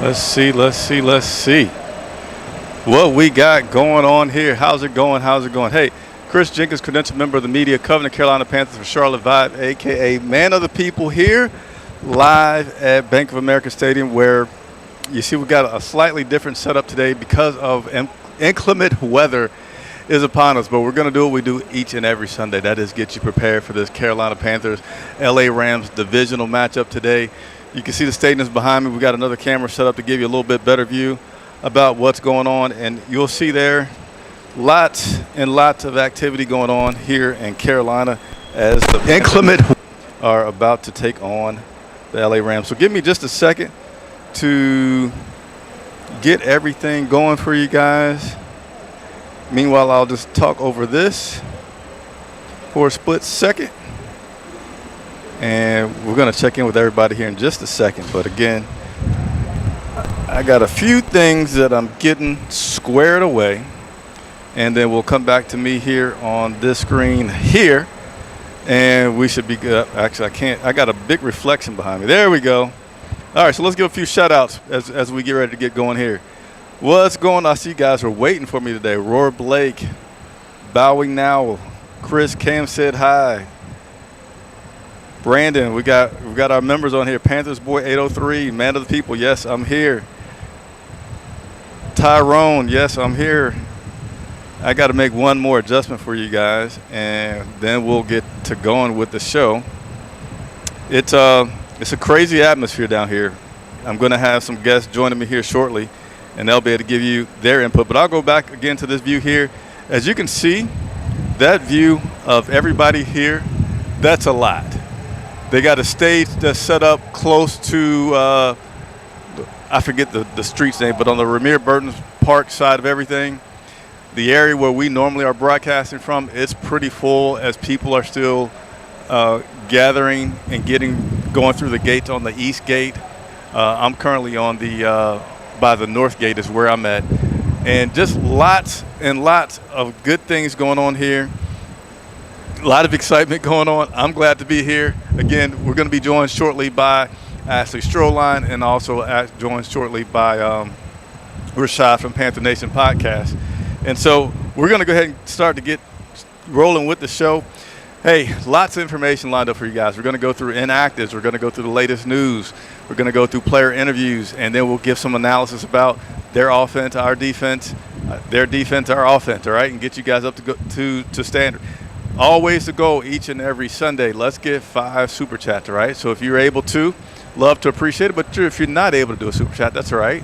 Let's see what we got going on here. How's it going? Hey, Chris Jenkins, credentialed member of the media, covering the Carolina Panthers for Charlotte Vibe, a.k.a. Man of the People, here live at Bank of America Stadium, where you see we got a slightly different setup today because of inclement weather is upon us. But we're going to do what we do each and every Sunday. That is get you prepared for this Carolina Panthers LA Rams divisional matchup today. You can see the stadiums behind me. We got another camera set up to give you a little bit better view about what's going on. And you'll see there lots and lots of activity going on here in Carolina as the inclement are about to take on the LA Rams. So give me just a second to get everything going for you guys. Meanwhile, I'll just talk over this for a split second. And we're going to check in with everybody here in just a second. But again, I got a few things that I'm getting squared away. And then we'll come back to me here on this screen here. And we should be good. Actually, I got a big reflection behind me. There we go. All right, so let's give a few shout-outs as we get ready to get going here. What's going on? I see you guys are waiting for me today. Roar Blake, Bowing Now, Chris Cam said hi. Brandon, we got our members on here. Panthers Boy 803, Man of the People, yes, I'm here. Tyrone, yes, I'm here. I got to make one more adjustment for you guys, and then we'll get to going with the show. It's a crazy atmosphere down here. I'm going to have some guests joining me here shortly, and they'll be able to give you their input. But I'll go back again to this view here. As you can see, that view of everybody here, that's a lot. They got a stage that's set up close to, I forget the street's name, but on the Ramir Burton Park side of everything, the area where we normally are broadcasting from, it's pretty full as people are still gathering and going through the gates on the east gate. I'm currently on by the north gate is where I'm at. And just lots and lots of good things going on here. A lot of excitement going on. I'm glad to be here. Again, we're going to be joined shortly by Ashley Stroline and also joined shortly by Rashad from Panther Nation Podcast. And so we're going to go ahead and start to get rolling with the show. Hey, lots of information lined up for you guys. We're going to go through inactives. We're going to go through the latest news. We're going to go through player interviews, and then we'll give some analysis about their offense, our defense, their defense, our offense, all right, and get you guys up to standard. Always the goal each and every Sunday. Let's get 5 super chats, all right? So if you're able to, love to appreciate it. But if you're not able to do a super chat, that's all right.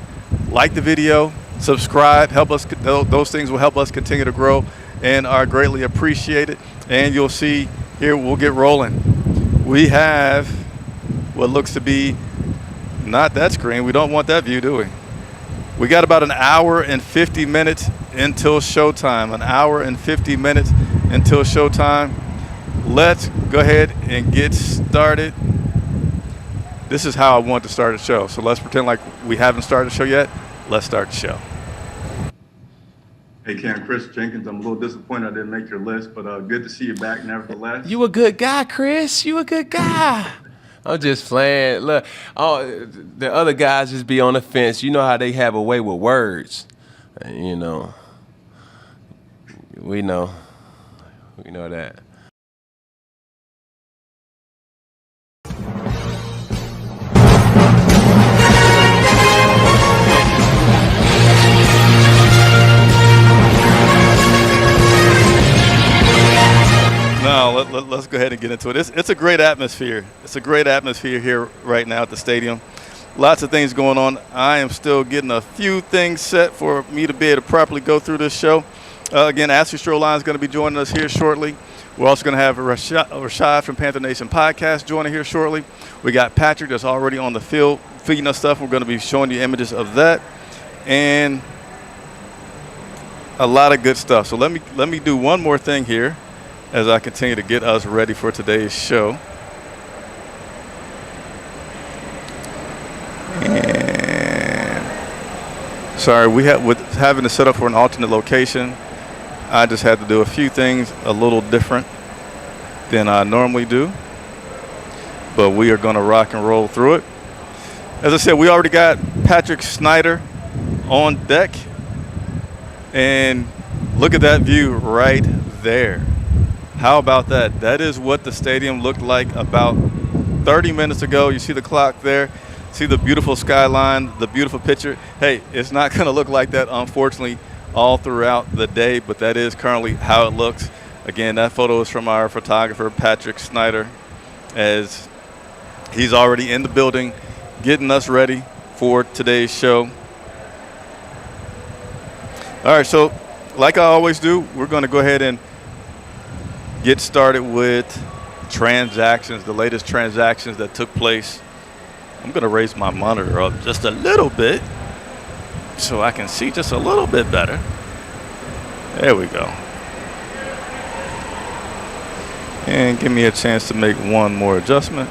Like the video, subscribe, help us. Those things will help us continue to grow and are greatly appreciated. And you'll see here we'll get rolling. We have what looks to be not that screen. We don't want that view, do we? We got about an hour and 50 minutes until showtime. An hour and 50 minutes until showtime. Let's go ahead and get started. This is how I want to start the show. So let's pretend like we haven't started the show yet. Let's start the show. Hey, Cam, Chris Jenkins. I'm a little disappointed I didn't make your list, but good to see you back nevertheless. You a good guy, Chris. You a good guy. I'm just playing. Look, the other guys just be on the fence. You know how they have a way with words. You know. We know that. No, let's go ahead and get into it. It's a great atmosphere. It's a great atmosphere here right now at the stadium. Lots of things going on. I am still getting a few things set for me to be able to properly go through this show. Again, Ashley Stroline is going to be joining us here shortly. We're also going to have Rashad from Panther Nation Podcast joining here shortly. We got Patrick that's already on the field feeding us stuff. We're going to be showing you images of that and a lot of good stuff. So let me do one more thing here as I continue to get us ready for today's show. And sorry, with having to set up for an alternate location, I just had to do a few things a little different than I normally do. But we are going to rock and roll through it. As I said, we already got Patrick Snyder on deck. And look at that view right there. How about that? That is what the stadium looked like about 30 minutes ago. You see the clock there. See the beautiful skyline, the beautiful picture. Hey, it's not going to look like that, unfortunately, all throughout the day, but that is currently how it looks. Again, that photo is from our photographer, Patrick Snyder, as he's already in the building getting us ready for today's show. All right, so like I always do, we're going to go ahead and get started with transactions, the latest transactions that took place. I'm going to raise my monitor up just a little bit so I can see just a little bit better. There we go. And give me a chance to make one more adjustment.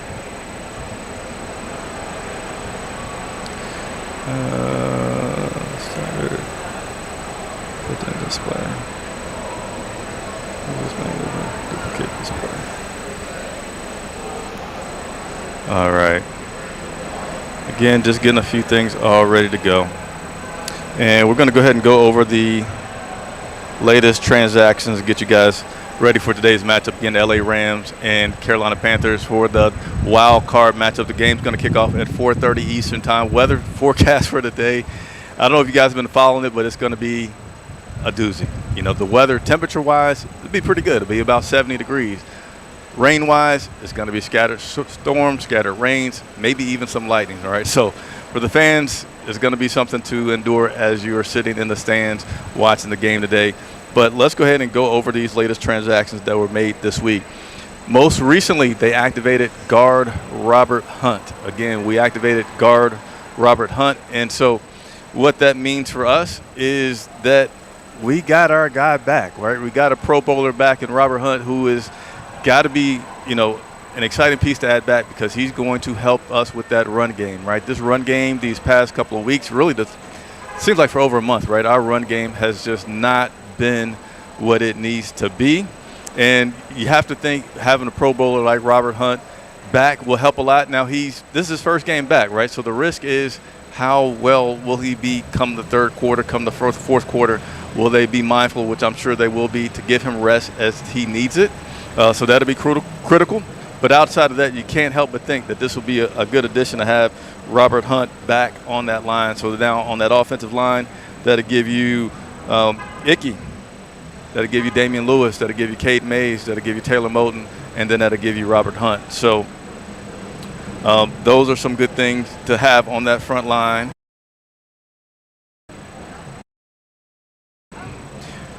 Started. Put that display. Duplicate display. All right. Again, just getting a few things all ready to go. And we're going to go ahead and go over the latest transactions and get you guys ready for today's matchup. Again, the LA Rams and Carolina Panthers for the wild card matchup. The game's going to kick off at 4:30 Eastern time. Weather forecast for today, I don't know if you guys have been following it, but it's going to be a doozy. You know, the weather temperature-wise, it'll be pretty good. It'll be about 70 degrees. Rain-wise, it's going to be scattered storms, scattered rains, maybe even some lightning, all right? So for the fans, it's going to be something to endure as you are sitting in the stands watching the game today. But let's go ahead and go over these latest transactions that were made this week. Most recently, they activated guard Robert Hunt. Again, we activated guard Robert Hunt. And so what that means for us is that we got our guy back, right? We got a Pro Bowler back in Robert Hunt, who is got to be, you know, an exciting piece to add back because he's going to help us with that run game, right? This run game these past couple of weeks, really seems like for over a month, right? Our run game has just not been what it needs to be. And you have to think having a Pro Bowler like Robert Hunt back will help a lot. Now this is his first game back, right? So the risk is how well will he be come the third quarter, come the fourth quarter? Will they be mindful, which I'm sure they will be, to give him rest as he needs it? So that'll be critical. But outside of that, you can't help but think that this will be a good addition to have Robert Hunt back on that line. So now on that offensive line, that'll give you Icky. That'll give you Damian Lewis. That'll give you Cade Mays. That'll give you Taylor Moton. And then that'll give you Robert Hunt. So those are some good things to have on that front line.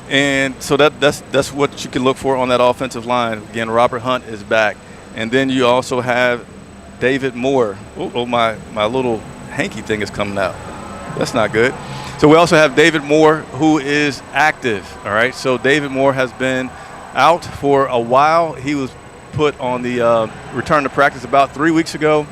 And so that's what you can look for on that offensive line. Again, Robert Hunt is back. And then you also have David Moore. Oh, my little hanky thing is coming out. That's not good. So we also have David Moore, who is active, all right? So David Moore has been out for a while. He was put on the return to practice about 3 weeks ago,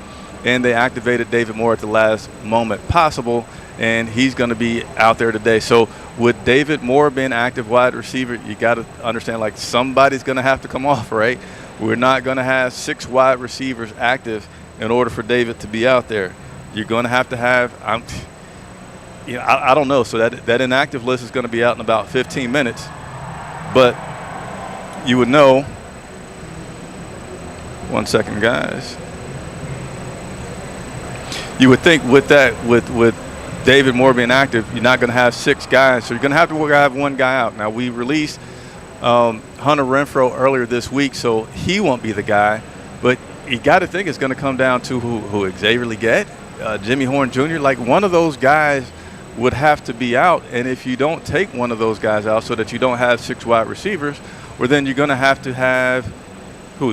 and they activated David Moore at the last moment possible, and he's going to be out there today. So with David Moore being active wide receiver, you got to understand, like, somebody's going to have to come off, right? We're not going to have 6 wide receivers active in order for David to be out there. You're going to have I don't know. So that inactive list is going to be out in about 15 minutes. But you would know. 1 second, guys. You would think with David Moore being active, you're not going to have 6 guys. So you're going to have one guy out. Now, we released Hunter Renfrow earlier this week, so he won't be the guy. But you got to think it's going to come down to who Xavier Legette, Jimmy Horn Jr. Like, one of those guys would have to be out. And if you don't take one of those guys out so that you don't have 6 wide receivers, well, then you're going to have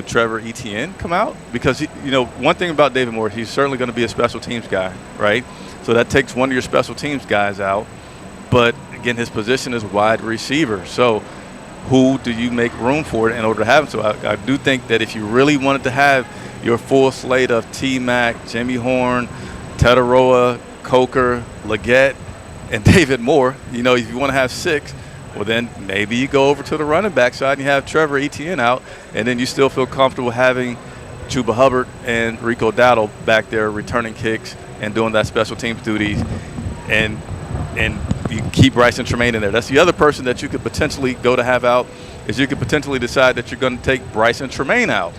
Trevor Etienne come out? Because, one thing about David Moore, he's certainly going to be a special teams guy, right? So that takes one of your special teams guys out. But, again, his position is wide receiver. So who do you make room for in order to have him? So I do think that if you really wanted to have your full slate of T-Mac, Jimmy Horn, Tetaroa, Coker, Legette, and David Moore, if you want to have 6, well, then maybe you go over to the running back side and you have Trevor Etienne out, and then you still feel comfortable having Chuba Hubbard and Rico Dowdle back there returning kicks and doing that special teams duties, and you keep Bryson Tremaine in there. That's the other person that you could potentially go to have out, is you could potentially decide that you're going to take Bryson Tremaine out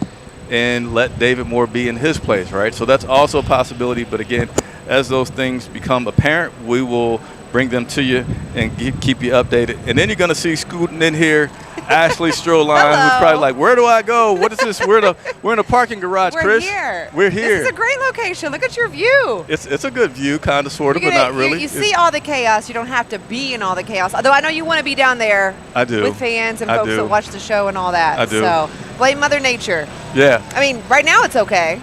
and let David Moore be in his place, right? So that's also a possibility. But again, as those things become apparent, we will bring them to you and keep you updated. And then you're going to see scooting in here Ashley Stroline, who's probably like, where do I go? What is this? We're in a parking garage, Chris. We're here. This is a great location. Look at your view. It's a good view, kind of, sort of, but not really. You see all the chaos. You don't have to be in all the chaos. Although I know you want to be down there with fans and folks that watch the show and all that. I do. So blame Mother Nature. Yeah. I mean, right now it's okay.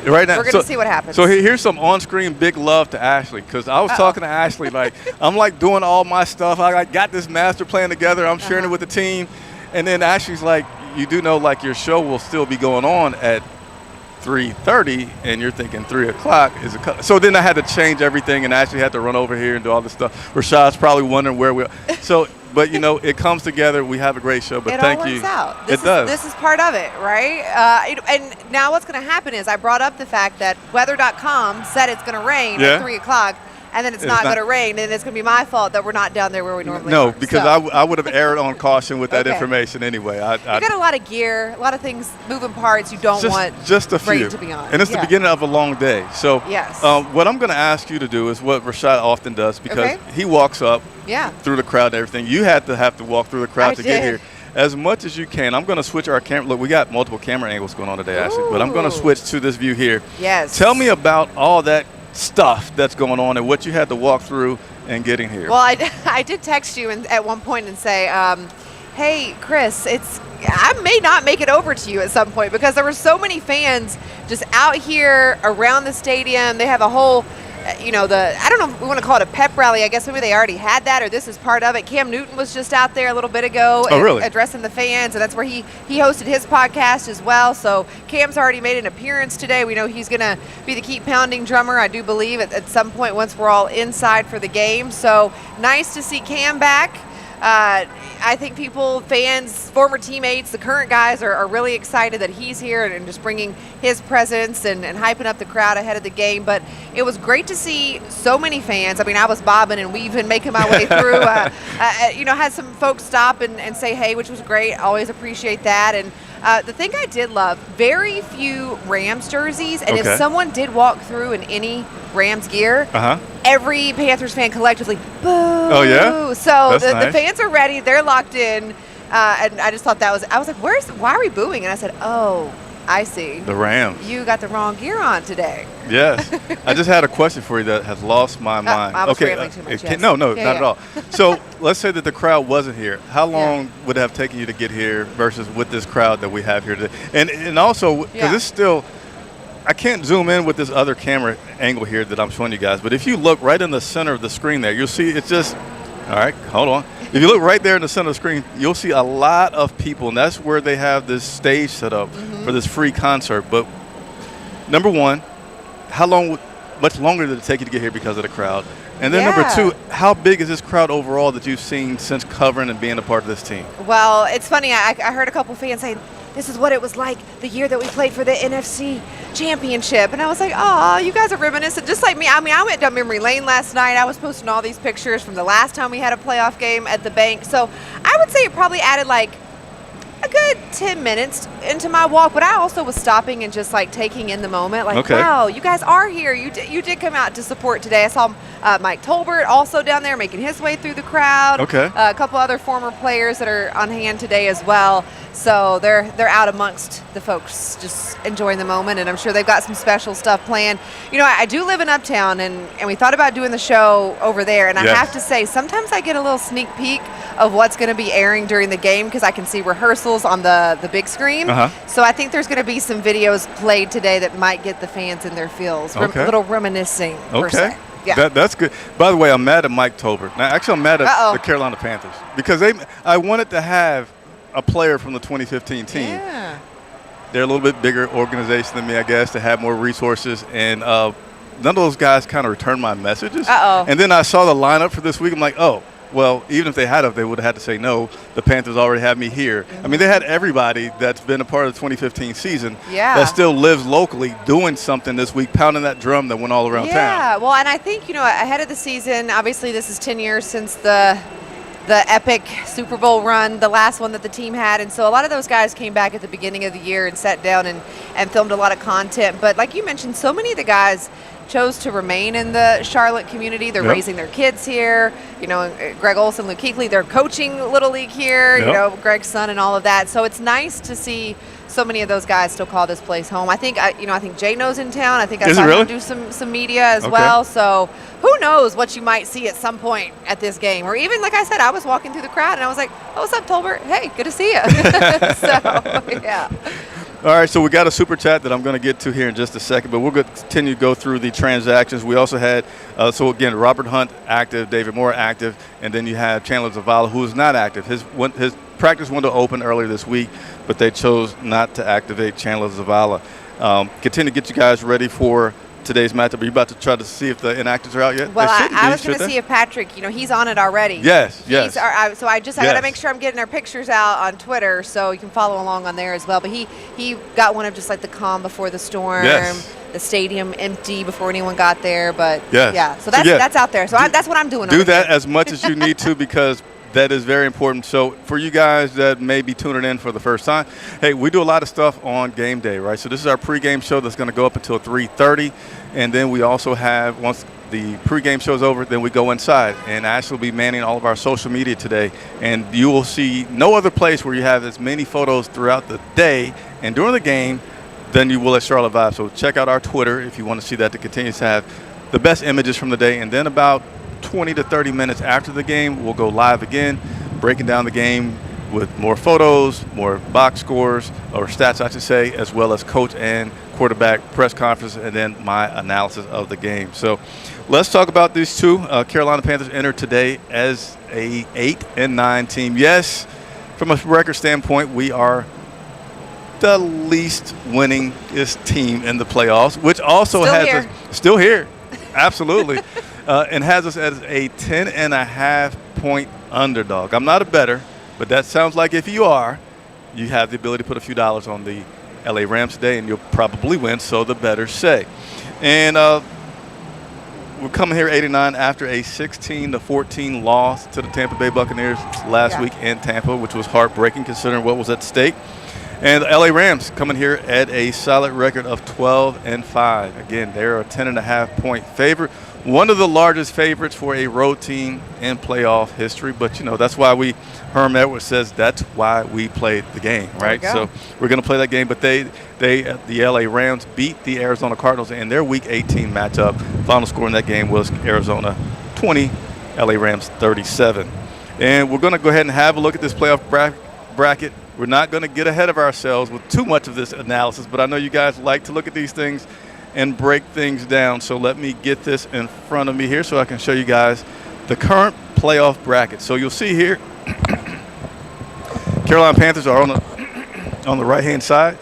Right now, we're going to see what happens. So here's some on-screen big love to Ashley, because I was talking to Ashley, like, I'm like doing all my stuff. I got this master plan together. I'm sharing it with the team. And then Ashley's like, you do know, like, your show will still be going on at 3:30, and you're thinking 3 o'clock is a so then I had to change everything, and Ashley had to run over here and do all this stuff. Rashad's probably wondering where we are. So, but, you know, it comes together. We have a great show, but thank you. It all works out. It does. This is part of it, right? And now what's going to happen is I brought up the fact that weather.com said it's going to rain at 3 o'clock, and then it's not going to rain, and it's going to be my fault that we're not down there where we normally are. No, because I would have erred on caution with that information anyway. You got a lot of gear, a lot of things, moving parts you don't want just a few. rain to be on. And it's the beginning of a long day. So yes. What I'm going to ask you to do is what Rashad often does, because he walks up through the crowd and everything. You have to walk through the crowd to get here. As much as you can, I'm going to switch our camera. Look, we got multiple camera angles going on today, Ashley, but I'm going to switch to this view here. Yes. Tell me about all that stuff that's going on and what you had to walk through and getting here. Well, I did text you at one point and say, hey, Chris, I may not make it over to you at some point, because there were so many fans just out here around the stadium. They have a whole, I don't know if we want to call it a pep rally. I guess maybe they already had that, or this is part of it. Cam Newton was just out there a little bit ago addressing the fans, and that's where he hosted his podcast as well. So Cam's already made an appearance today. We know he's going to be the keep pounding drummer, I do believe, at some point once we're all inside for the game. So nice to see Cam back. I think fans, former teammates, the current guys are really excited that he's here and just bringing his presence and hyping up the crowd ahead of the game. But it was great to see so many fans. I mean, I was bobbing and weaving, making my way through. Had some folks stop and say hey, which was great. Always appreciate that. And the thing I did love, very few Rams jerseys. And if someone did walk through in any Rams gear, every Panthers fan collectively, boo. Oh, yeah? So the fans are ready. They're locked in. And I just thought I was like, why are we booing? And I said, oh, I see. The Rams. You got the wrong gear on today. Yes. I just had a question for you that has lost my mind. I was rambling too much, yes. No, not at all. So let's say that the crowd wasn't here. How long would it have taken you to get here versus with this crowd that we have here today? And also, because it's still, I can't zoom in with this other camera angle here that I'm showing you guys, but if you look right in the center of the screen there, you'll see it's just, all right, hold on. If you look right there in the center of the screen, you'll see a lot of people, and that's where they have this stage set up for this free concert. But number one, much longer did it take you to get here because of the crowd? And then number two, how big is this crowd overall that you've seen since covering and being a part of this team? Well, it's funny. I heard a couple fans saying, this is what it was like the year that we played for the NFC Championship. And I was like, oh, you guys are reminiscent, just like me. I mean, I went down memory lane last night. I was posting all these pictures from the last time we had a playoff game at the bank. So I would say it probably added like a good 10 minutes into my walk, but I also was stopping and just like taking in the moment, like, wow, you guys are here. You did come out to support today. I saw Mike Tolbert also down there making his way through the crowd. A couple other former players that are on hand today as well. So they're out amongst the folks just enjoying the moment, and I'm sure they've got some special stuff planned. I do live in Uptown, and we thought about doing the show over there, and I have to say, sometimes I get a little sneak peek of what's going to be airing during the game because I can see rehearsals on the big screen. So I think there's going to be some videos played today that might get the fans in their feels, a little reminiscing per se. Yeah. That's good. By the way, I'm mad at Mike Tolbert. Now, actually, I'm mad at the Carolina Panthers because I wanted to have a player from the 2015 team. Yeah. They're a little bit bigger organization than me, I guess, to have more resources. And none of those guys kind of returned my messages. And then I saw the lineup for this week. I'm like, oh, well, even if they had they would have had to say no. The Panthers already have me here. I mean, they had everybody that's been a part of the 2015 season that still lives locally doing something this week, pounding that drum that went all around town. Yeah, well, and I think, ahead of the season, obviously this is 10 years since the epic Super Bowl run, the last one that the team had. And so a lot of those guys came back at the beginning of the year and sat down and filmed a lot of content. But like you mentioned, so many of the guys chose to remain in the Charlotte community. They're raising their kids here. Greg Olson, Luke Kuechly, they're coaching Little League here, Greg's son and all of that. So it's nice to see so many of those guys still call this place home. I think Jano's in town. I think I saw him do some media as well. So who knows what you might see at some point at this game. Or even, like I said, I was walking through the crowd and I was like, oh, what's up, Tolbert? Hey, good to see you. So, yeah. All right, so we got a super chat that I'm going to get to here in just a second, but we'll continue to go through the transactions. We also had, so again, Robert Hunt active, David Moore active, and then you have Chandler Zavala, who is not active. His practice window opened earlier this week, but they chose not to activate Chandler Zavala. Continue to get you guys ready for today's matchup. Are you about to try to see if the inactives are out yet? Well, I was going to see if Patrick, he's on it already. Yes. So I got to make sure I'm getting our pictures out on Twitter so you can follow along on there as well. But he got one of just like the calm before the storm, the stadium empty before anyone got there. But so that's out there. So that's what I'm doing. Do that as much as you need to because that is very important. So for you guys that may be tuning in for the first time, hey, we do a lot of stuff on game day, right? So this is our pregame show that's going to go up until 3:30. And then we also have, once the pregame show's over, then we go inside. And Ashley will be manning all of our social media today. And you will see no other place where you have as many photos throughout the day and during the game than you will at Charlotte Vibe. So check out our Twitter if you want to see that to continue to have the best images from the day. And then about 20 to 30 minutes after the game, we'll go live again, breaking down the game with more photos, more box scores, or stats, I should say, as well as coach and quarterback press conference, and then my analysis of the game. So let's talk about these two. Carolina Panthers enter today as a 8-9 team. Yes, from a record standpoint, we are the least winningest team in the playoffs, which also still here. Absolutely. And has us as a 10.5-point underdog. I'm not a bettor, but that sounds like if you are, you have the ability to put a few dollars on the LA Rams today, and you'll probably win, so the bettors say. And we're coming here 8-9 after a 16-14 loss to the Tampa Bay Buccaneers last week in Tampa, which was heartbreaking considering what was at stake. And the LA Rams coming here at a solid record of 12-5. Again, they're a 10.5-point favorite. One of the largest favorites for a road team in playoff history. But, that's why Herm Edwards says that's why we played the game, right? So we're going to play that game. But the LA Rams beat the Arizona Cardinals in their Week 18 matchup. Final score in that game was Arizona 20, LA Rams 37. And we're going to go ahead and have a look at this playoff bracket. We're not going to get ahead of ourselves with too much of this analysis, but I know you guys like to look at these things and break things down. So let me get this in front of me here so I can show you guys the current playoff bracket. So you'll see here, Carolina Panthers are on the right-hand side.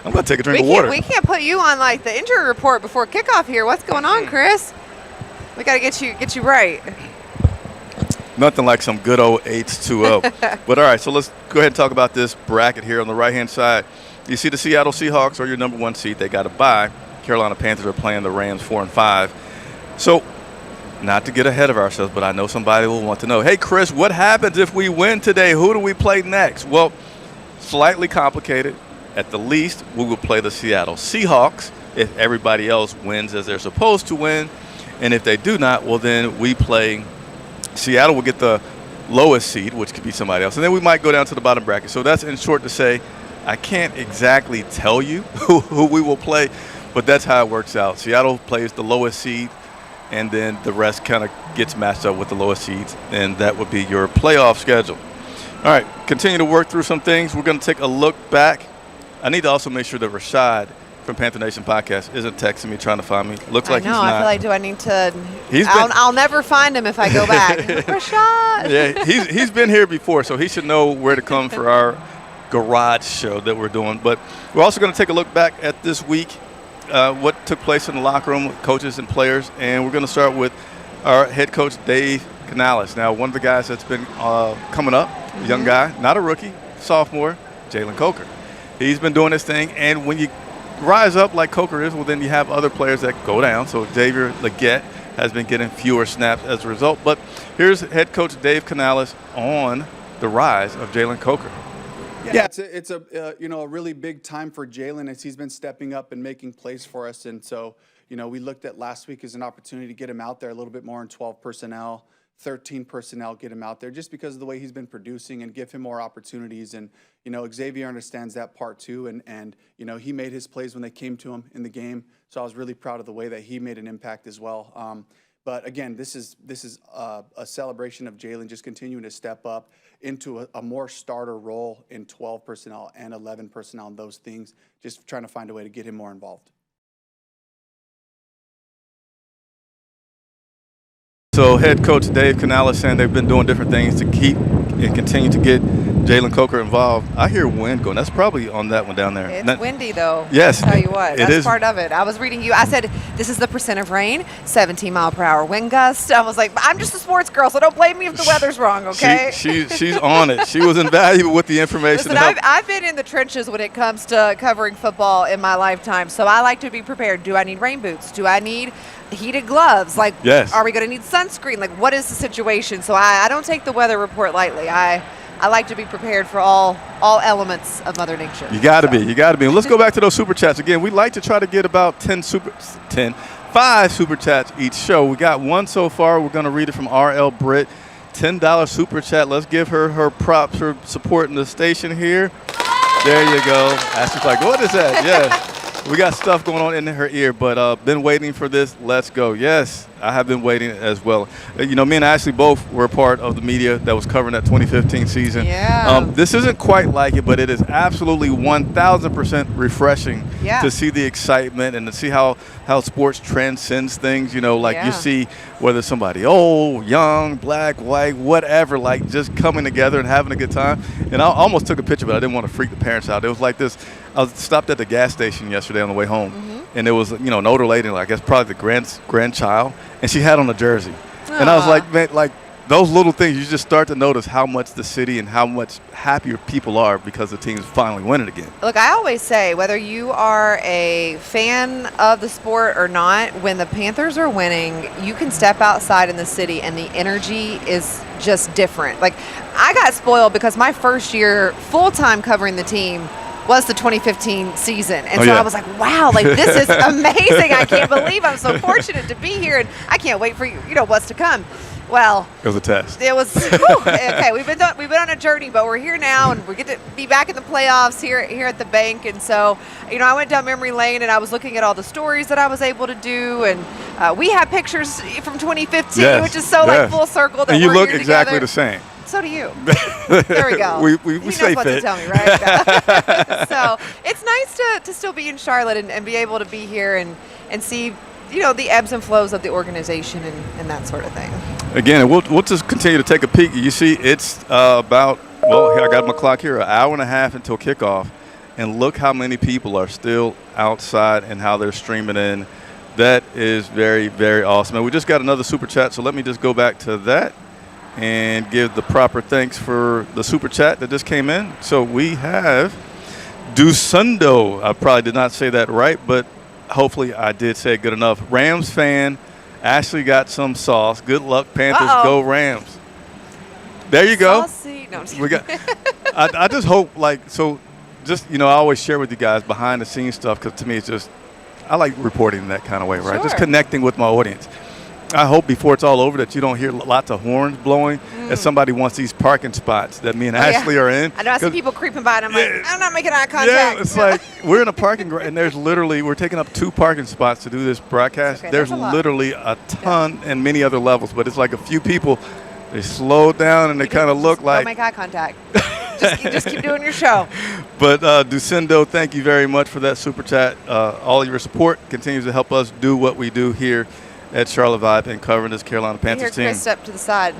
I'm going to take a drink of water. We can't put you on like the injury report before kickoff here. What's going on, Chris? We got to get you right. Nothing like some good old 8-2-0. But all right, so let's go ahead and talk about this bracket here on the right-hand side. You see the Seattle Seahawks are your number one seed. They got a bye. Carolina Panthers are playing the Rams 4-5. So not to get ahead of ourselves, but I know somebody will want to know, hey, Chris, what happens if we win today? Who do we play next? Well, slightly complicated. At the least, we will play the Seattle Seahawks if everybody else wins as they're supposed to win. And if they do not, well, then we play Seattle will get the lowest seed, which could be somebody else. And then we might go down to the bottom bracket. So that's in short to say I can't exactly tell you who we will play, but that's how it works out. Seattle plays the lowest seed, and then the rest kind of gets matched up with the lowest seeds, and that would be your playoff schedule. All right, continue to work through some things. We're going to take a look back. I need to also make sure that Rashad from Panther Nation Podcast isn't texting me trying to find me. Looks like he's not. I feel like, do I need to? I'll never find him if I go back. Rashad. Yeah, he's been here before, so he should know where to come for our garage show that we're doing. But we're also going to take a look back at this week, what took place in the locker room with coaches and players. And we're going to start with our head coach, Dave Canales. Now, one of the guys that's been coming up, a young guy, not a rookie, sophomore, Jalen Coker. He's been doing his thing, and when you rise up like Coker is, well, then you have other players that go down. So Xavier Leggett has been getting fewer snaps as a result. But here's head coach Dave Canales on the rise of Jalen Coker. Yeah, it's a really big time for Jalen as he's been stepping up and making plays for us. And so, we looked at last week as an opportunity to get him out there a little bit more in 12 personnel, 13 personnel, get him out there just because of the way he's been producing and give him more opportunities. And, Xavier understands that part too. And he made his plays when they came to him in the game. So I was really proud of the way that he made an impact as well. But again, this is a celebration of Jalen just continuing to step up into a more starter role in 12 personnel and 11 personnel and those things, just trying to find a way to get him more involved. So head coach Dave Canales saying they've been doing different things to keep and continue to get Jalen Coker involved. I hear wind going. That's probably on that one down there. It's windy, though. Yes. I'll tell you what. It That's is. part of it. I was reading you. I said, this is the percent of rain, 17-mile-per-hour wind gust. I was like, I'm just a sports girl, so don't blame me if the weather's wrong, okay? She's on it. She was invaluable with the information. Listen, I've been in the trenches when it comes to covering football in my lifetime, so I like to be prepared. Do I need rain boots? Do I need heated gloves? Like, yes. Are we going to need sunscreen? Like, what is the situation? So I don't take the weather report lightly. I like to be prepared for all elements of Mother Nature. You got to be. And let's go back to those super chats again. We like to try to get about 5 super chats each show. We got one so far. We're going to read it from RL Britt. $10 super chat. Let's give her props for supporting the station here. There you go. Ashley's like, what is that? Yeah. We got stuff going on in her ear, but been waiting for this. Let's go. Yes, I have been waiting as well. Me and Ashley both were a part of the media that was covering that 2015 season. Yeah. This isn't quite like it, but it is absolutely 1,000% refreshing to see the excitement and to see how sports transcends things. You see whether somebody old, young, black, white, whatever, like just coming together and having a good time. And I almost took a picture, but I didn't want to freak the parents out. It was like this. I was stopped at the gas station yesterday on the way home, and there was, an older lady, I guess probably the grandchild, and she had on a jersey. And I was like, man, like those little things, you just start to notice how much the city and how much happier people are because the team's finally winning again. Look, I always say, whether you are a fan of the sport or not, when the Panthers are winning, you can step outside in the city and the energy is just different. Like, I got spoiled because my first year full-time covering the team was the 2015 season. And I was like, wow, like this is amazing. I can't believe I'm so fortunate to be here, and I can't wait for what's to come. Well, it was a test. It was okay. We've been on a journey, but we're here now, and we get to be back in the playoffs here at the bank. And so, I went down memory lane, and I was looking at all the stories that I was able to do, and we have pictures from 2015, which is so like full circle. That and you we're look here exactly together. the same. So do you. There we go. we he stay knows what fit. to tell me, right? So it's nice to still be in Charlotte and be able to be here and see, the ebbs and flows of the organization and that sort of thing. Again, we'll just continue to take a peek. You see, it's about, I got my clock here, an hour and a half until kickoff. And look how many people are still outside and how they're streaming in. That is very, very awesome. And we just got another super chat, so let me just go back to that and give the proper thanks for the super chat that just came in. So we have Dusundo. I probably did not say that right, but hopefully I did say it good enough. Rams fan. Ashley got some sauce. Good luck, Panthers. Go Rams. There you go. Saucy. No, I'm just We got. I just hope, I always share with you guys behind the scenes stuff because to me it's just, I like reporting in that kind of way, right? Sure. Just connecting with my audience. I hope before it's all over that you don't hear lots of horns blowing as somebody wants these parking spots that me and Ashley are in. I know I see people creeping by and I'm like, I'm not making eye contact. Yeah, it's like we're in a parking garage and we're taking up 2 parking spots to do this broadcast. Okay, there's literally a ton and many other levels, but it's like a few people, they slow down and they kind of look like. Don't make eye contact. just keep doing your show. But Ducindo, thank you very much for that super chat. All of your support continues to help us do what we do here at Charlotte Vibe and covering this Carolina Panthers team. Chris step to the side.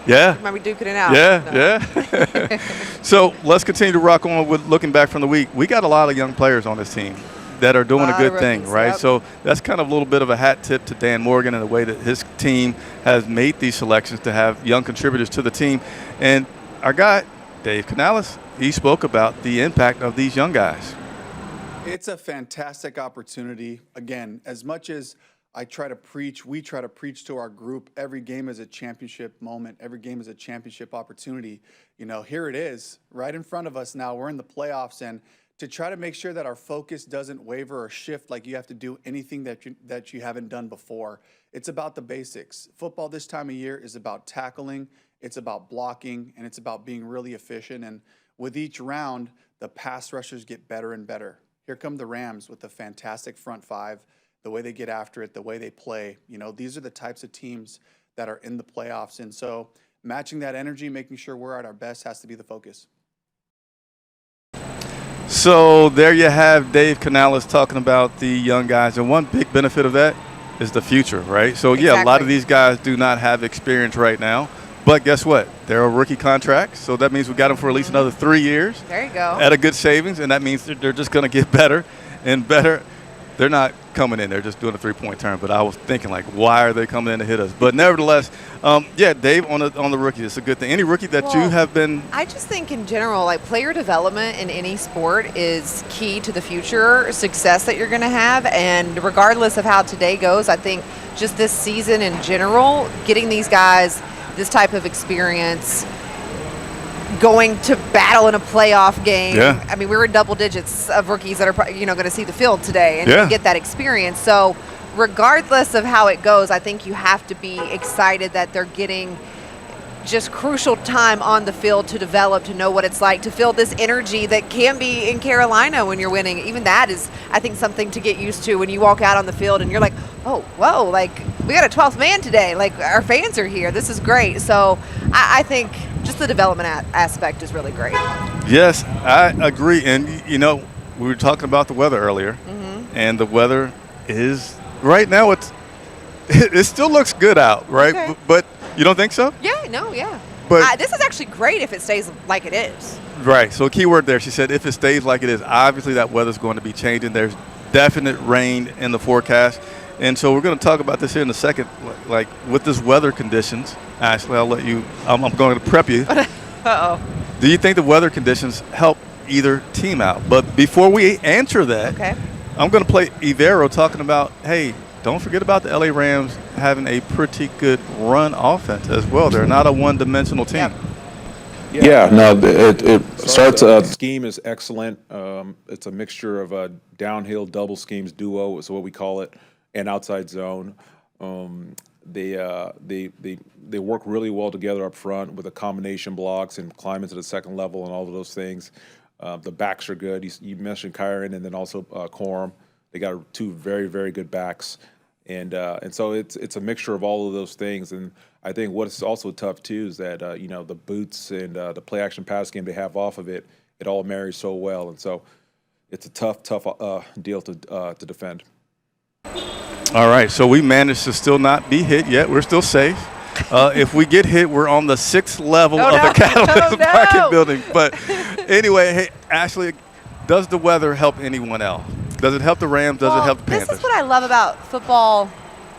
Yeah. Remember duking it out. Yeah. So let's continue to rock on with looking back from the week. We got a lot of young players on this team. that are doing a Lot good of thing, rookies, right? yep. So that's kind of a little bit of a hat tip to Dan Morgan and the way that his team has made these selections to have young contributors to the team. And our guy, Dave Canales, he spoke about the impact of these young guys. It's a fantastic opportunity. Again, as much as we try to preach to our group, every game is a championship moment. Every game is a championship opportunity. Here it is right in front of us now. We're in the playoffs, and to try to make sure that our focus doesn't waver or shift like you have to do anything that you haven't done before. It's about the basics. Football this time of year is about tackling, it's about blocking, and it's about being really efficient. And with each round, the pass rushers get better and better. Here come the Rams with a fantastic front five, the way they get after it, the way they play. These are the types of teams that are in the playoffs. And so matching that energy, making sure we're at our best has to be the focus. So there you have Dave Canales talking about the young guys. And one big benefit of that is the future, right? So, yeah, a lot of these guys do not have experience right now. But guess what? They're a rookie contract. So that means we got them for at least another 3 years. There you go. At a good savings. And that means they're just going to get better and better. They're not coming in. They're just doing a three-point turn. But I was thinking, why are they coming in to hit us? But nevertheless, Dave, on the rookie, it's a good thing. Any rookie that you have been – I just think in general, player development in any sport is key to the future success that you're going to have. And regardless of how today goes, I think just this season in general, getting these guys this type of experience – going to battle in a playoff game. Yeah. I mean, we were in double digits of rookies that are, going to see the field today and get that experience. So regardless of how it goes, I think you have to be excited that they're getting just crucial time on the field to develop, to know what it's like, to feel this energy that can be in Carolina when you're winning. Even that is, I think, something to get used to when you walk out on the field and you're like, oh, whoa, we got a 12th man today. Our fans are here. This is great. So I think just the development aspect is really great. Yes, I agree. And, we were talking about the weather earlier, and the weather is right now it still looks good out, right? Okay. But you don't think so? Yeah. But this is actually great if it stays like it is. Right. So a key word there. She said if it stays like it is, obviously that weather's going to be changing. There's definite rain in the forecast. And so we're going to talk about this here in a second, with this weather conditions. Ashley, I'll let you – I'm going to prep you. Uh-oh. Do you think the weather conditions help either team out? But before we answer that, I'm going to play Ivero talking about, hey, don't forget about the LA Rams having a pretty good run offense as well. They're not a one-dimensional team. Yep. It starts. The scheme is excellent. It's a mixture of a downhill double schemes duo, is what we call it, and outside zone. They work really well together up front with a combination blocks and climbing to the second level and all of those things. The backs are good. You mentioned Kyron and then also Corum. They got two very, very good backs. And so it's a mixture of all of those things. And I think what's also tough, too, is that, the boots and the play-action pass game they have off of it, it all marries so well. And so it's a tough deal to defend. All right, so we managed to still not be hit yet. We're still safe. If we get hit, we're on the 6th level of the Catalyst Market building. But anyway, hey, Ashley, does the weather help anyone else? Does it help the Rams? Does it help the Panthers? This is what I love about football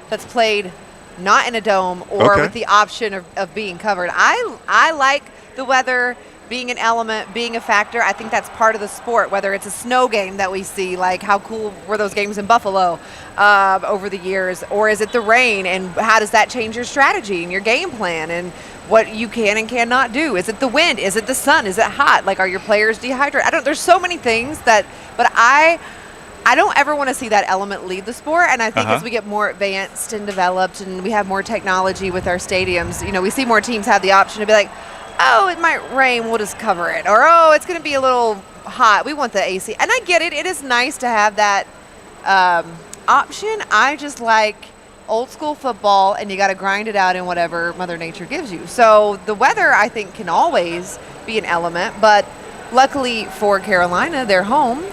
that's played not in a dome or with the option of being covered. I like the weather being an element, being a factor. I think that's part of the sport, whether it's a snow game that we see, how cool were those games in Buffalo over the years, or is it the rain, and how does that change your strategy and your game plan and what you can and cannot do? Is it the wind? Is it the sun? Is it hot? Are your players dehydrated? There's so many things but I don't ever want to see that element lead the sport, and I think as we get more advanced and developed and we have more technology with our stadiums, we see more teams have the option to be like, oh, it might rain, we'll just cover it. Or, oh, it's going to be a little hot, we want the AC. And I get it. It is nice to have that option. I just like old school football, and you got to grind it out in whatever Mother Nature gives you. So the weather, I think, can always be an element. But luckily for Carolina, they're home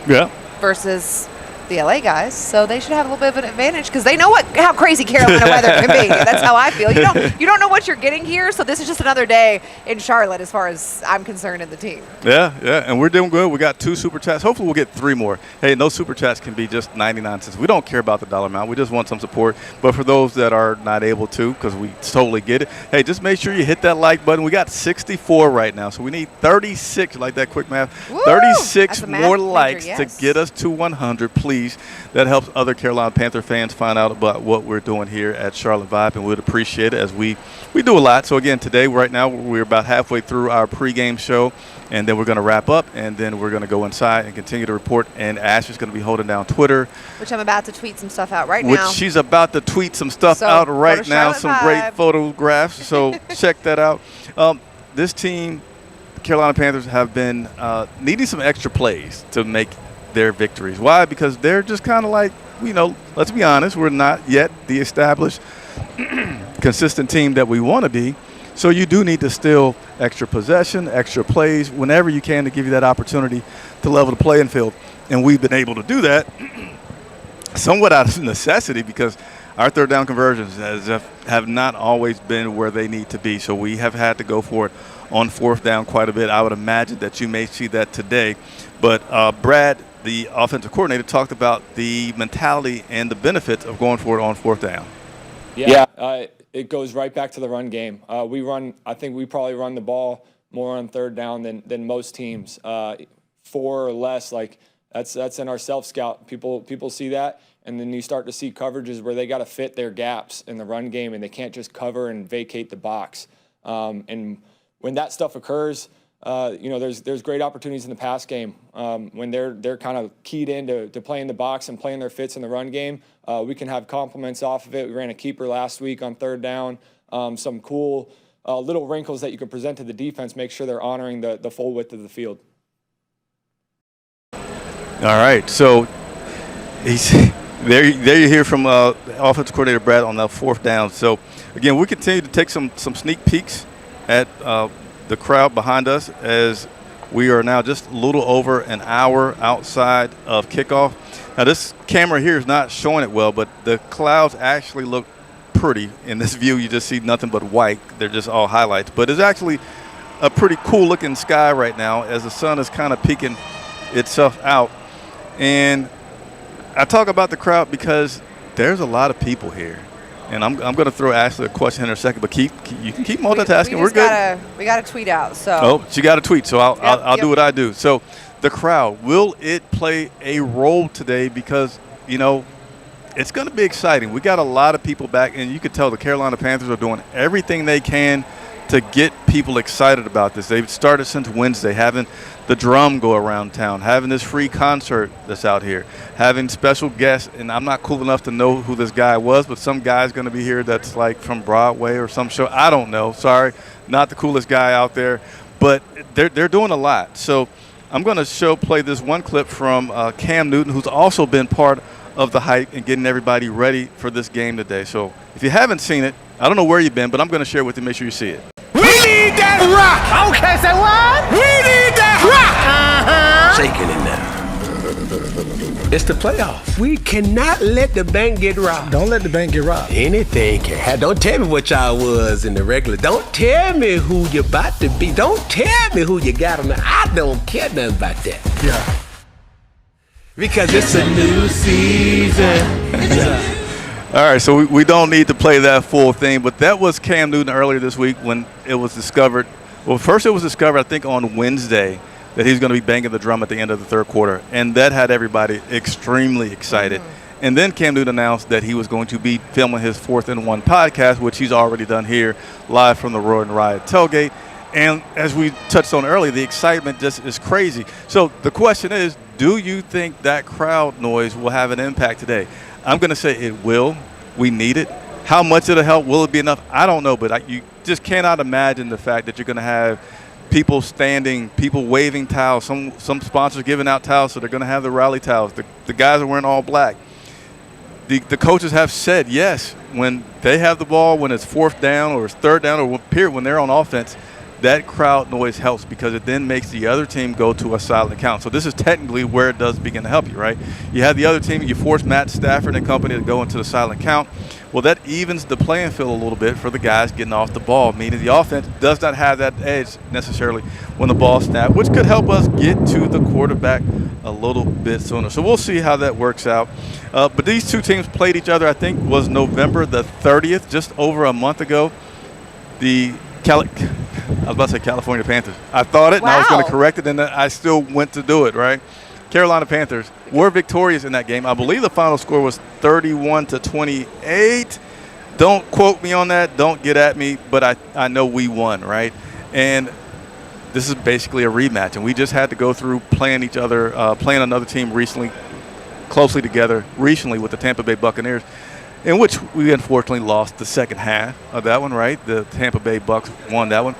versus the LA guys, so they should have a little bit of an advantage because they know how crazy Carolina weather can be. That's how I feel. You don't know what you're getting here, so this is just another day in Charlotte as far as I'm concerned in the team. Yeah, and we're doing good. We got 2 super chats. Hopefully we'll get 3 more. Hey, and those super chats can be just 99 cents. We don't care about the dollar amount. We just want some support. But for those that are not able to, because we totally get it, hey, just make sure you hit that like button. We got 64 right now, so we need 36, like that quick math, Woo! 36 Math more major, likes yes. to get us to 100, please. That helps other Carolina Panther fans find out about what we're doing here at Charlotte Vibe, and we'd appreciate it as we do a lot. So, again, today, right now, we're about halfway through our pregame show, and then we're going to wrap up, and then we're going to go inside and continue to report, and Ash is going to be holding down Twitter. Which I'm about to tweet some stuff out right now. Which she's about to tweet some stuff So, out go right to now, Charlotte some Vibe. great photographs, so check that out. This team, Carolina Panthers, have been needing some extra plays to make their victories. Why? Because they're just kind of like, let's be honest, we're not yet the established, consistent team that we want to be. So you do need to steal extra possession, extra plays, whenever you can to give you that opportunity to level the playing field. And we've been able to do that somewhat out of necessity because our third down conversions have not always been where they need to be. So we have had to go for it on fourth down quite a bit. I would imagine that you may see that today. But Brad, the offensive coordinator, talked about the mentality and the benefits of going for it on fourth down. Yeah. It goes right back to the run game. I think we probably run the ball more on third down than most teams. 4 or less, like that's in our self-scout. People see that, and then you start to see coverages where they got to fit their gaps in the run game, and they can't just cover and vacate the box. And when that stuff occurs, there's great opportunities in the pass game when they're kind of keyed into playing the box and playing their fits in the run game. We can have compliments off of it. We ran a keeper last week on third down. Some cool little wrinkles that you can present to the defense, make sure they're honoring the full width of the field. All right, so there you hear from offensive coordinator Brad on that fourth down. So, again, we continue to take some sneak peeks at the crowd behind us as we are now just a little over an hour outside of kickoff. Now, this camera here is not showing it well, but the clouds actually look pretty. In this view, you just see nothing but white. They're just all highlights. But it's actually a pretty cool-looking sky right now as the sun is kind of peeking itself out. And I talk about the crowd because there's a lot of people here. And I'm going to throw Ashley a question in a second, but you can keep multitasking. We're good. We got to tweet out. So. Oh, she got a tweet, so I'll Yep. do what I do. So the crowd, will it play a role today? Because, it's going to be exciting. We got a lot of people back, and you could tell the Carolina Panthers are doing everything they can to get people excited about this. They've started since Wednesday, having the drum go around town, having this free concert that's out here, having special guests. And I'm not cool enough to know who this guy was, but some guy's going to be here that's like from Broadway or some show. I don't know. Sorry, not the coolest guy out there. But they're doing a lot. So I'm going to play this one clip from Cam Newton, who's also been part of the hype and getting everybody ready for this game today. So if you haven't seen it, I don't know where you've been, but I'm going to share it with you. Make sure you see it. We need that rock. Okay, say what? We need that rock. Shaking it now. It's the playoffs. We cannot let the bank get robbed. Don't let the bank get robbed. Anything can happen. Don't tell me what y'all was in the regular. Don't tell me who you about to be. Don't tell me who you got on the. I don't care nothing about that. Yeah. Because it's a new season. All right, so we don't need to play that full thing, but that was Cam Newton earlier this week when it was discovered. Well, first it was discovered, I think, on Wednesday that he's going to be banging the drum at the end of the third quarter, and that had everybody extremely excited. Mm-hmm. And then Cam Newton announced that he was going to be filming his 4th and 1 podcast, which he's already done here live from the Roar and Riot tailgate. And as we touched on earlier, the excitement just is crazy. So the question is, do you think that crowd noise will have an impact today? I'm going to say it will. We need it. How much it'll help, will it be enough? I don't know, but you just cannot imagine the fact that you're going to have people standing, people waving towels, some sponsors giving out towels, so they're going to have the rally towels. The guys are wearing all black. The coaches have said, yes, when they have the ball, when it's 4th down or it's 3rd down or period, when they're on offense, that crowd noise helps because it then makes the other team go to a silent count. So this is technically where it does begin to help you, right? You have the other team, you force Matt Stafford and company to go into the silent count. Well, that evens the playing field a little bit for the guys getting off the ball, meaning the offense does not have that edge necessarily when the ball snaps, which could help us get to the quarterback a little bit sooner. So we'll see how that works out. But these two teams played each other, I think, was November the 30th, just over a month ago. I was about to say California Panthers. I thought it, and I was going to correct it, and I still went to do it, right? Carolina Panthers were victorious in that game. I believe the final score was 31-28. Don't quote me on that. Don't get at me, but I know we won, right? And this is basically a rematch, and we just had to go through playing each other, playing another team recently, closely together, recently with the Tampa Bay Buccaneers, in which we unfortunately lost the second half of that one, right? The Tampa Bay Bucs won that one.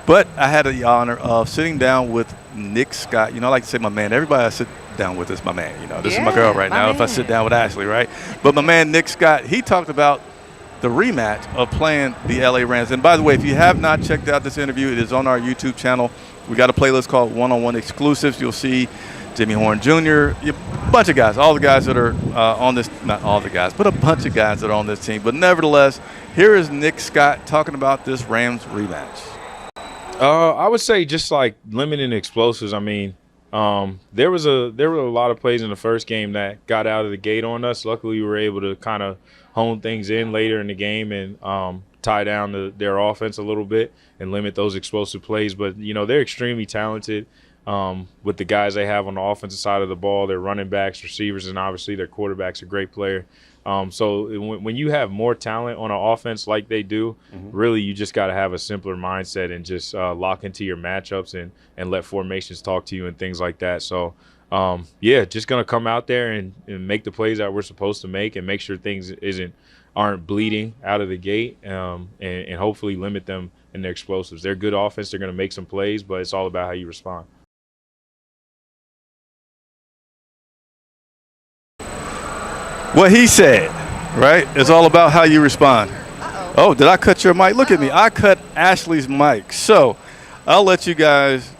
But I had the honor of sitting down with Nick Scott. You know, I like to say my man. Everybody I sit down with is my man. You know, this is my girl right now if I sit down with Ashley, right? But my man Nick Scott, he talked about the rematch of playing the LA Rams. And by the way, if you have not checked out this interview, it is on our YouTube channel. We got a playlist called One-on-One Exclusives. You'll see Jimmy Horn Jr., a bunch of guys, all the guys that are on this, not all the guys, but a bunch of guys that are on this team. But nevertheless, here is Nick Scott talking about this Rams rematch. I would say just like limiting explosives. I mean, there were a lot of plays in the first game that got out of the gate on us. Luckily, we were able to kind of hone things in later in the game and tie down their offense a little bit and limit those explosive plays. But, you know, they're extremely talented with the guys they have on the offensive side of the ball. Their running backs, receivers, and obviously their quarterback's a great player. So when you have more talent on an offense like they do, really you just got to have a simpler mindset and just lock into your matchups and let formations talk to you and things like that. So, just going to come out there and make the plays that we're supposed to make and make sure things aren't bleeding out of the gate and hopefully limit them in their explosives. They're good offense. They're going to make some plays, but it's all about how you respond. What he said, right? It's all about how you respond. Oh, did I cut your mic? Look at me. I cut Ashley's mic. So I'll let you guys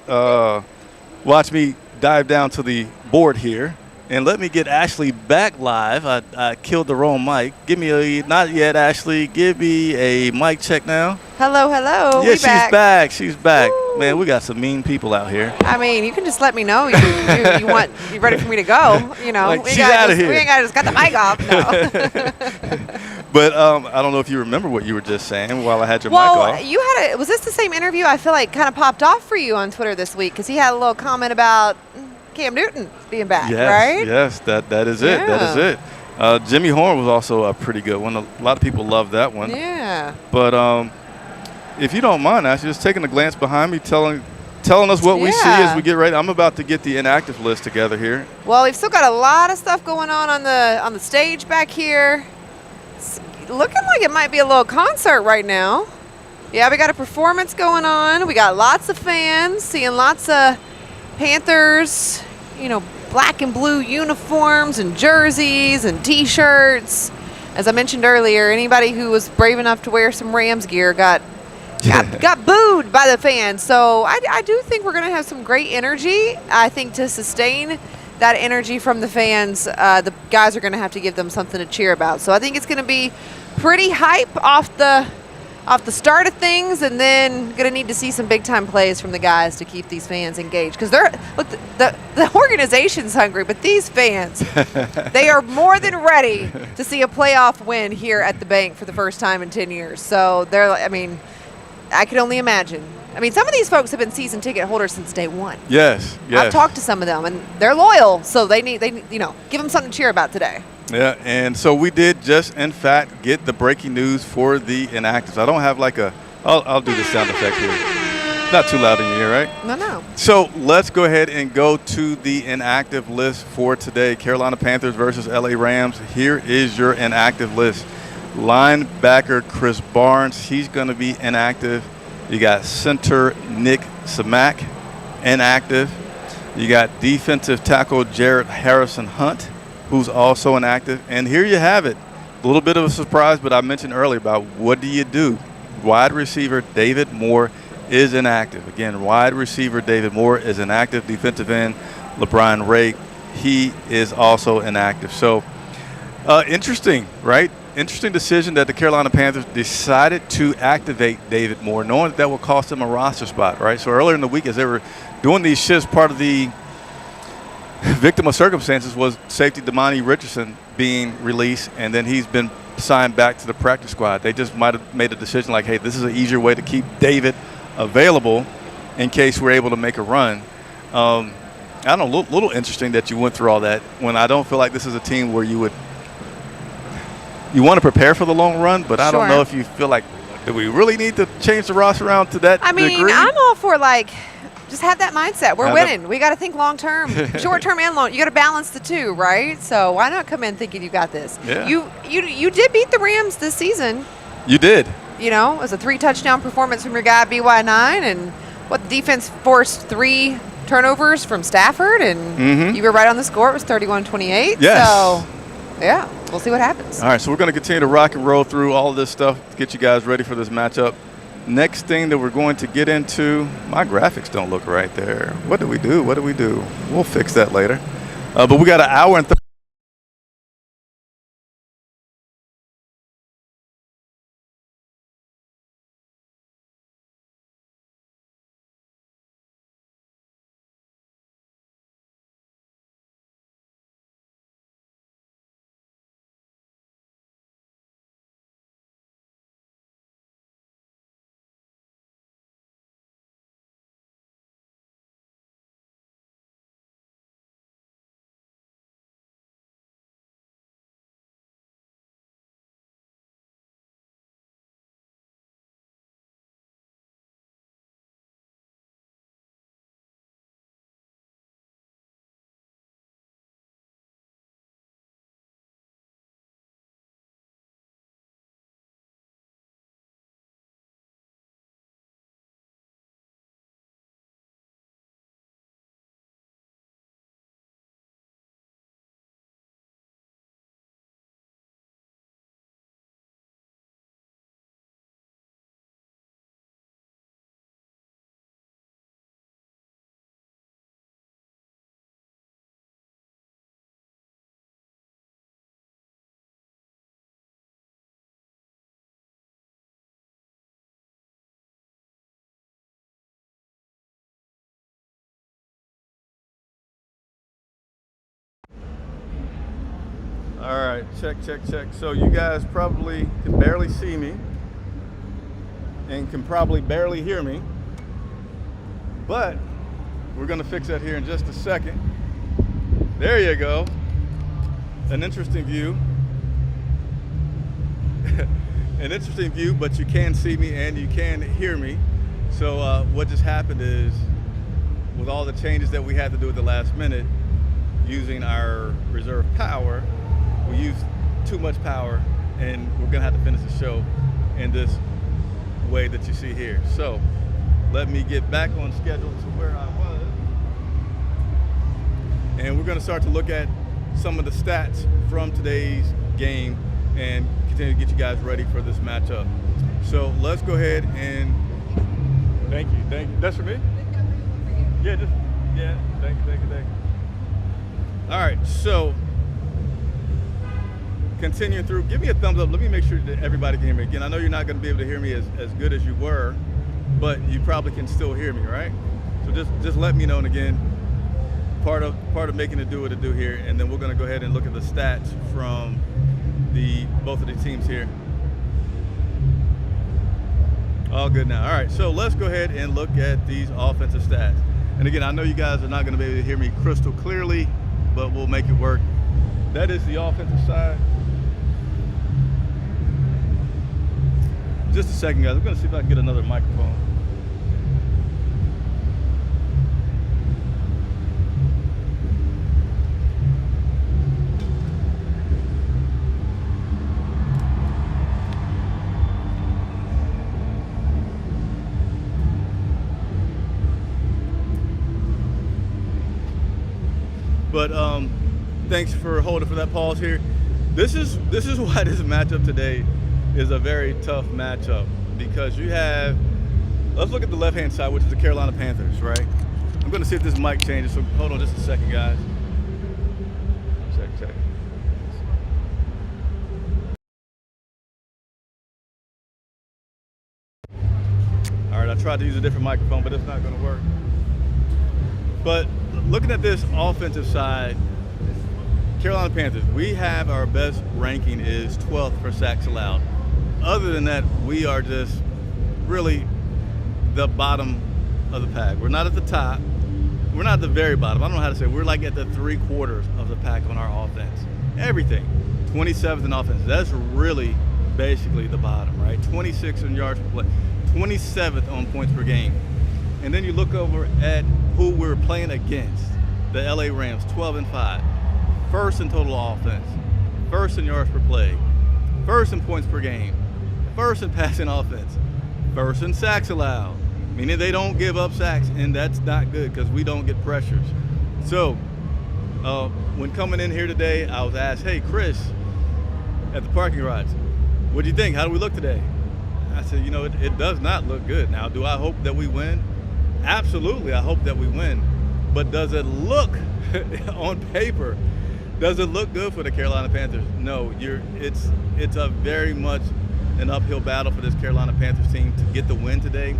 watch me dive down to the board here and let me get Ashley back live. I killed the wrong mic. Give me not yet, Ashley. Give me a mic check now. Hello. Yeah, she's back. She's back. Woo. Man, we got some mean people out here. I mean, you can just let me know you're ready for me to go. You know, like, she's out of here. We ain't got to just cut the mic off. No. But I don't know if you remember what you were just saying while I had your mic off. Well, was this the same interview I feel like kind of popped off for you on Twitter this week? Because he had a little comment about Cam Newton being back, right? Yes, that is it. Yeah. That is it. Jimmy Horn was also a pretty good one. A lot of people love that one. Yeah. But if you don't mind, actually, just taking a glance behind me, telling us what we see as we get ready. I'm about to get the inactive list together here. Well, we've still got a lot of stuff going on the stage back here. It's looking like it might be a little concert right now. Yeah, we got a performance going on. We got lots of fans, seeing lots of Panthers, black and blue uniforms and jerseys and T-shirts. As I mentioned earlier, anybody who was brave enough to wear some Rams gear got booed by the fans. So I do think we're going to have some great energy. I think to sustain that energy from the fans, the guys are going to have to give them something to cheer about. So I think it's going to be pretty hype off the start of things, and then going to need to see some big-time plays from the guys to keep these fans engaged. Because the organization's hungry, but these fans, they are more than ready to see a playoff win here at the bank for the first time in 10 years. So I could only imagine. Some of these folks have been season ticket holders since day one. Yes. I've talked to some of them, and they're loyal, so they need give them something to cheer about today. Yeah, and so we did just, in fact, get the breaking news for the inactives. I don't have I'll do the sound effect here. Not too loud in your ear, right? No. So let's go ahead and go to the inactive list for today. Carolina Panthers versus LA Rams. Here is your inactive list. Linebacker Chris Barnes, he's going to be inactive. You got center Nick Samac, inactive. You got defensive tackle Jared Harrison Hunt, who's also inactive. And here you have it. A little bit of a surprise, but I mentioned earlier about what do you do? Wide receiver David Moore is inactive. Again, wide receiver David Moore is inactive. Defensive end LeBron Ray, he is also inactive. So interesting, right? Interesting decision that the Carolina Panthers decided to activate David Moore, knowing that will cost him a roster spot, right? So earlier in the week, as they were doing these shifts, part of the victim of circumstances was safety Damani Richardson being released, and then he's been signed back to the practice squad. They just might have made a decision like, hey, this is an easier way to keep David available in case we're able to make a run. I don't know, a little interesting that you went through all that when I don't feel like this is a team where you want to prepare for the long run, but I don't know if you feel like, do we really need to change the roster around to that degree? I'm all for, like, just have that mindset. We're winning. We got to think long term, short term and long. You got to balance the two, right? So why not come in thinking you got this? Yeah. You did beat the Rams this season. You did. You know, it was a 3-touchdown performance from your guy BY9, and the defense forced 3 turnovers from Stafford, and you were right on the score. It was 31-28. Yes. So, yeah, we'll see what happens. All right, so we're going to continue to rock and roll through all of this stuff to get you guys ready for this matchup. Next thing that we're going to get into, my graphics don't look right there. What do we do? We'll fix that later. But we got an hour and 30. All right, check. So you guys probably can barely see me and can probably barely hear me, but we're gonna fix that here in just a second. There you go. An interesting view. An interesting view, but you can see me and you can hear me. So what just happened is, with all the changes that we had to do at the last minute, using our reserve power, we used too much power, and we're gonna have to finish the show in this way that you see here. So let me get back on schedule to where I was, and we're gonna start to look at some of the stats from today's game and continue to get you guys ready for this matchup. So let's go ahead and thank you. That's for me? Yeah, thank you. All right, so continuing through, give me a thumbs up. Let me make sure that everybody can hear me. Again, I know you're not going to be able to hear me as good as you were, but you probably can still hear me, right? So just let me know. And again, part of making it do what it do here, and then we're going to go ahead and look at the stats from both of the teams here. All good now. All right, so let's go ahead and look at these offensive stats. And again, I know you guys are not going to be able to hear me crystal clearly, but we'll make it work. That is the offensive side. Just a second, guys. I'm going to see if I can get another microphone. But thanks for holding for that pause here. This is why this matchup today is a very tough matchup, because you have let's look at the left-hand side, which is the Carolina Panthers, right? I'm going to see if this mic changes, so hold on just a second, guys. Check. All right, I tried to use a different microphone, but it's not going to work. But looking at this offensive side, Carolina Panthers, we have our best ranking is 12th for sacks allowed. Other than that, we are just really the bottom of the pack. We're not at the top. We're not at the very bottom. I don't know how to say it. We're like at the 3/4 of the pack on our offense. Everything. 27th in offense. That's really basically the bottom, right? 26 in yards per play. 27th on points per game. And then you look over at who we're playing against. The LA Rams, 12-5. First in total offense. First in yards per play. First in points per game. First in passing offense. First in sacks allowed. Meaning they don't give up sacks, and that's not good because we don't get pressures. So when coming in here today, I was asked, hey, Chris, at the parking garage, what do you think? How do we look today? I said, it does not look good. Now, do I hope that we win? Absolutely, I hope that we win. But does it look, on paper, does it look good for the Carolina Panthers? No, it's a very much an uphill battle for this Carolina Panthers team to get the win today.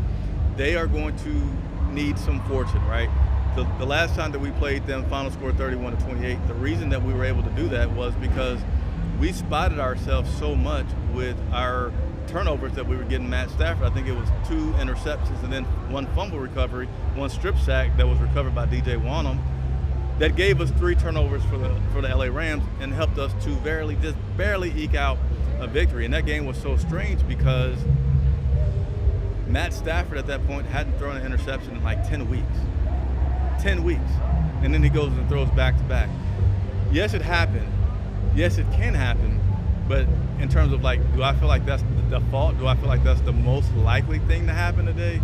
They are going to need some fortune, right? The last time that we played them, final score 31-28. The reason that we were able to do that was because we spotted ourselves so much with our turnovers that we were getting Matt Stafford. I think it was 2 interceptions and then 1 fumble recovery, 1 strip sack that was recovered by DJ Wanham. That gave us 3 turnovers for the LA Rams and helped us to barely eke out a victory. And that game was so strange because Matt Stafford at that point hadn't thrown an interception in like 10 weeks. 10 weeks. And then he goes and throws back-to-back. Yes, it happened. Yes, it can happen. But in terms of do I feel like that's the default? Do I feel like that's the most likely thing to happen today?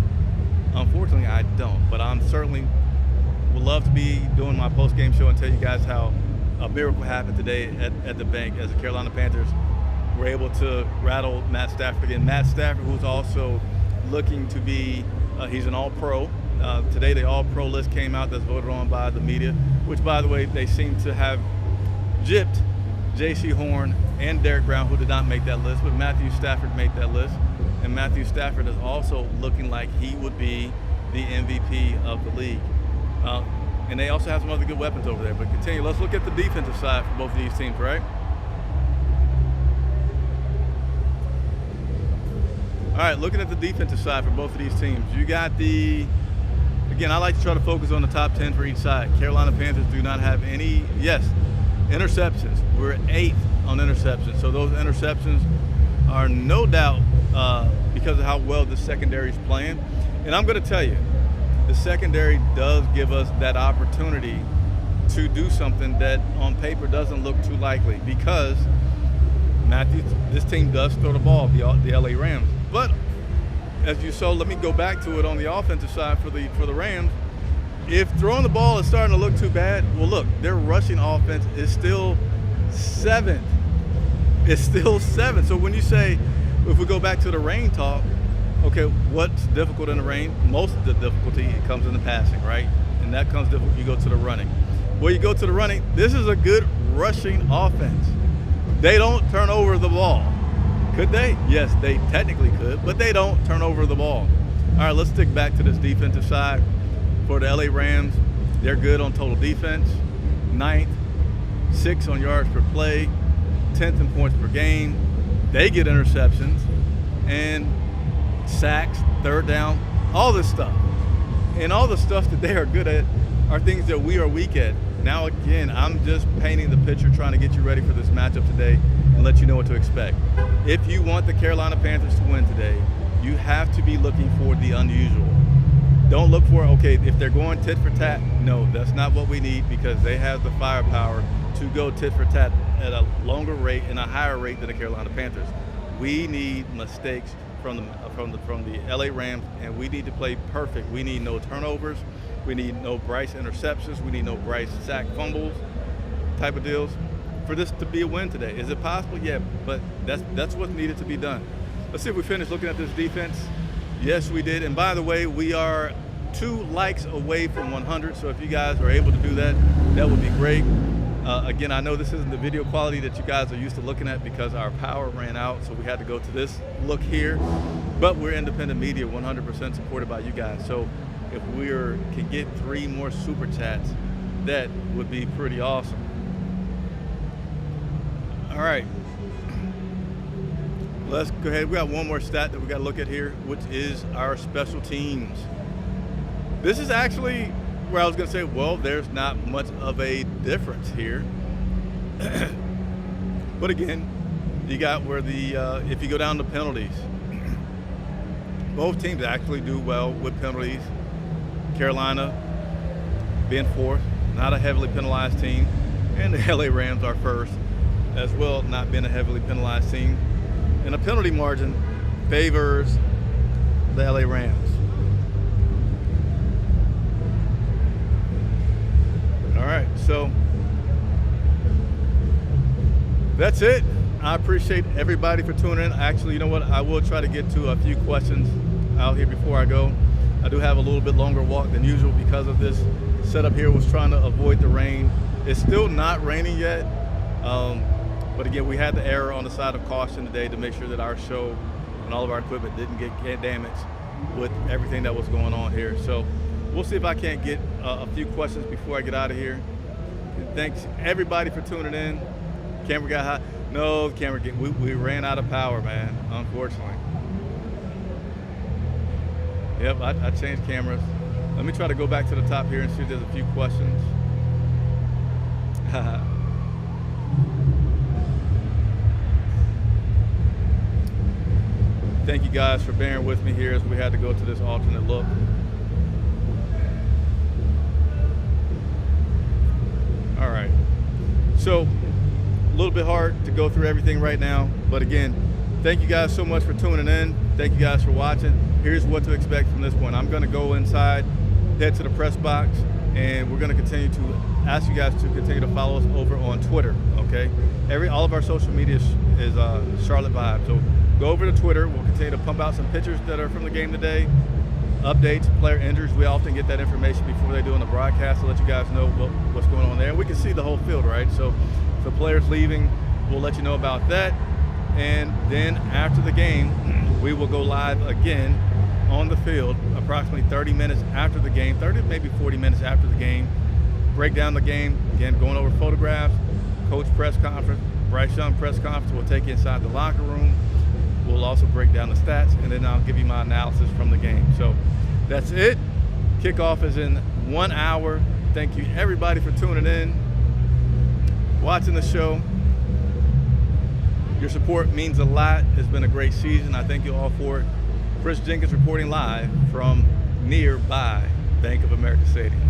Unfortunately, I don't. But I'm certainly would love to be doing my post-game show and tell you guys how a miracle happened today at the bank as the Carolina Panthers were able to rattle Matt Stafford again. Matt Stafford, who's also looking to be, he's an all-pro. Today the all-pro list came out that's voted on by the media, which, by the way, they seem to have gypped J.C. Horn and Derek Brown, who did not make that list, but Matthew Stafford made that list. And Matthew Stafford is also looking like he would be the MVP of the league. And they also have some other good weapons over there. But continue. Let's look at the defensive side for both of these teams, right? All right, looking at the defensive side for both of these teams, you got again, I like to try to focus on the top 10 for each side. Carolina Panthers do not have any, interceptions. We're 8th on interceptions. So those interceptions are no doubt because of how well the secondary is playing. And I'm going to tell you, the secondary does give us that opportunity to do something that on paper doesn't look too likely because this team does throw the ball, the LA Rams. But as you saw, let me go back to it on the offensive side for the Rams. If throwing the ball is starting to look too bad, well, look, their rushing offense is still 7th. It's still 7th. So when you say, if we go back to the rain talk, okay, what's difficult in the rain? Most of the difficulty comes in the passing, right? And that comes difficult. You go to the running. Well, you go to the running. This is a good rushing offense. They don't turn over the ball. Could they? Yes, they technically could, but they don't turn over the ball. All right, let's stick back to this defensive side. For the LA Rams, they're good on total defense, 9th, 6th on yards per play, 10th in points per game. They get interceptions and sacks, 3rd down, all this stuff. And all the stuff that they are good at are things that we are weak at. Now, again, I'm just painting the picture, trying to get you ready for this matchup today and let you know what to expect. If you want the Carolina Panthers to win today, you have to be looking for the unusual. Don't look for, okay, if they're going tit for tat, no, that's not what we need because they have the firepower to go tit for tat at a longer rate and a higher rate than the Carolina Panthers. We need mistakes from the LA Rams, and we need to play perfect. We need no turnovers. We need no Bryce interceptions. We need no Bryce sack fumbles type of deals for this to be a win today. Is it possible? Yeah, but that's what's needed to be done. Let's see if we finish looking at this defense. Yes, we did. And by the way, we are 2 likes away from 100. So if you guys are able to do that, that would be great. Again, I know this isn't the video quality that you guys are used to looking at because our power ran out, so we had to go to this look here. But we're independent media, 100% supported by you guys. So if we can get 3 more super chats, that would be pretty awesome. All right. Let's go ahead. We got one more stat that we got to look at here, which is our special teams. This is actually where I was going to say, well, there's not much of a difference here. But again, you got where if you go down to penalties, both teams actually do well with penalties. Carolina being 4th, not a heavily penalized team, and the LA Rams are 1st as well, not being a heavily penalized team. And the penalty margin favors the LA Rams. All right, so that's it. I appreciate everybody for tuning in. Actually, you know what? I will try to get to a few questions out here before I go. I do have a little bit longer walk than usual because of this setup here. Was trying to avoid the rain. It's still not raining yet. But again, we had the error on the side of caution today to make sure that our show and all of our equipment didn't get damaged with everything that was going on here. So we'll see if I can't get a few questions before I get out of here. Thanks everybody for tuning in. Camera got hot. No, we ran out of power, man, unfortunately. Yep, I changed cameras. Let me try to go back to the top here and see if there's a few questions. Thank you guys for bearing with me here as we had to go to this alternate look. All right, so a little bit hard to go through everything right now, but again, thank you guys so much for tuning in. Thank you guys for watching. Here's what to expect from this point. I'm gonna go inside, head to the press box, and we're gonna continue to ask you guys to continue to follow us over on Twitter, okay? All of our social media is Charlotte Vibe, so go over to Twitter. We'll continue to pump out some pictures that are from the game today, updates, player injuries. We often get that information before they do on the broadcast to let you guys know what's going on there. And we can see the whole field, right? So if players leaving, we'll let you know about that. And then after the game, we will go live again on the field approximately 30 minutes after the game, 30, maybe 40 minutes after the game. Break down the game, again, going over photographs, coach press conference, Bryce Young press conference. We'll take you inside the locker room. We'll also break down the stats, and then I'll give you my analysis from the game. So that's it. Kickoff is in 1 hour. Thank you, everybody, for tuning in, watching the show. Your support means a lot. It's been a great season. I thank you all for it. Chris Jenkins reporting live from nearby Bank of America Stadium.